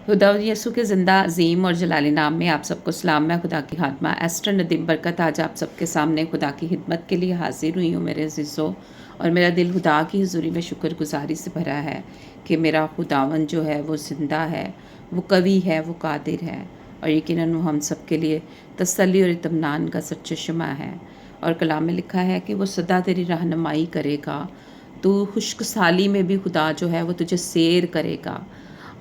खुदा यसु के ज़िंदा अज़ीम और जलाली नाम में आप सबको सलाम। मैं खुदा की खात्मा एस्टर नदीम बरकत आज आप सबके सामने खुदा की खिदमत के लिए हाजिर हुई हूँ मेरे अज़ीज़ों। और मेरा दिल खुदा की हुज़ूरी में शुक्रगुजारी से भरा है कि मेरा खुदावन जो है वो ज़िंदा है, वो कवी है, वो कादिर है और यकीनन वो हम सब के लिए तसल्ली और इत्मीनान का सरचश्मा है। और कलाम में लिखा है कि वो सदा तेरी रहनुमाई करेगा, तू खुश्क साली में भी खुदा जो है वो तुझे सैर करेगा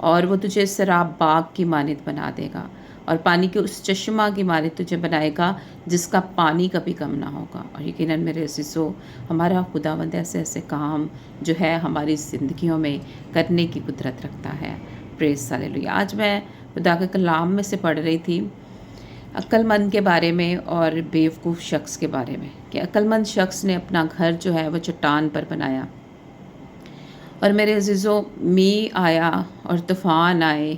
और वो तुझे सराब बाग की मानित बना देगा और पानी के उस चश्मा की मानित तुझे बनाएगा जिसका पानी कभी कम ना होगा। और यकीनन मेरे अज़ीज़ों, हमारा खुदावंद ऐसे ऐसे काम जो है हमारी ज़िंदगियों में करने की कुदरत रखता है। Praise hallelujah. आज मैं खुदा के कलाम में से पढ़ रही थी अक्लमंद के बारे में और बेवकूफ़ शख्स के बारे में कि अक्लमंद शख्स ने अपना घर जो है वो चट्टान पर बनाया और मेरे अज़ीज़ों, मी आया और तूफ़ान आए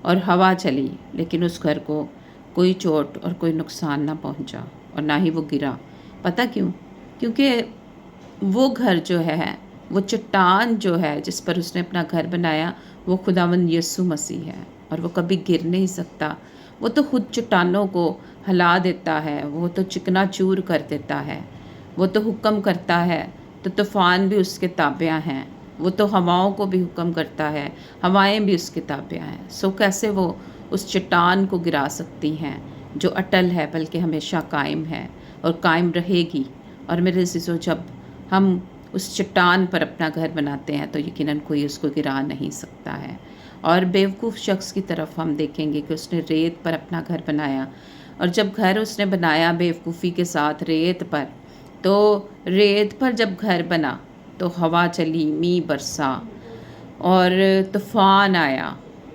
और हवा चली, लेकिन उस घर को कोई चोट और कोई नुकसान ना पहुंचा और ना ही वो गिरा। पता क्यों? क्योंकि वो घर जो है, वो चट्टान जो है जिस पर उसने अपना घर बनाया, वो खुदावंद यीशु मसीह है और वो कभी गिर नहीं सकता। वो तो खुद चट्टानों को हिला देता है, वो तो चिकना चूर कर देता है, वो तो हुक्म करता है तो तूफ़ान भी उसके ताबिया हैं, वो तो हवाओं को भी हुक्म करता है, हवाएं भी उसके ताबिया हैं। सो कैसे वो उस चट्टान को गिरा सकती हैं जो अटल है, बल्कि हमेशा कायम है और कायम रहेगी। और मेरे अज़ीज़ों, जब हम उस चट्टान पर अपना घर बनाते हैं तो यकीनन कोई उसको गिरा नहीं सकता है। और बेवकूफ़ शख्स की तरफ हम देखेंगे कि उसने रेत पर अपना घर बनाया और जब घर उसने बनाया बेवकूफ़ी के साथ रेत पर, तो रेत पर जब घर बना तो हवा चली, मी बरसा और तूफ़ान आया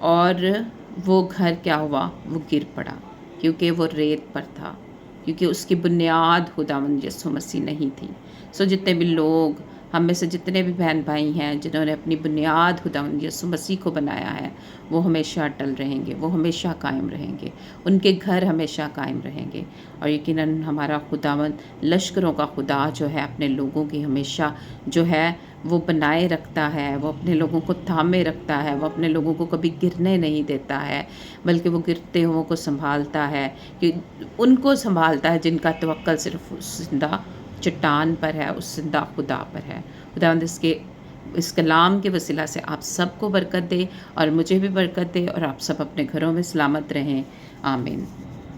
और वो घर क्या हुआ? वो गिर पड़ा क्योंकि वो रेत पर था, क्योंकि उसकी बुनियाद खुदावंद यीशु मसीह नहीं थी। सो जितने भी लोग, हम में से जितने भी बहन भाई हैं जिन्होंने अपनी बुनियाद खुदावंद यीशु मसीह को बनाया है, वो हमेशा अटल रहेंगे, वो हमेशा कायम रहेंगे, उनके घर हमेशा कायम रहेंगे। और यकीनन हमारा खुदावंद लश्करों का खुदा जो है अपने लोगों की हमेशा जो है वो बनाए रखता है, वो अपने लोगों को थामे रखता है, वो अपने लोगों को कभी गिरने नहीं देता है, बल्कि वो गिरते हुओं को संभालता है, कि उनको संभालता है जिनका तवक्कल सिर्फ उस जिंदा चट्टान पर है, उस जिंदा खुदा पर है। खुदावंद इस कलाम के वसीला से आप सबको बरकत दे और मुझे भी बरकत दे और आप सब अपने घरों में सलामत रहें। आमीन।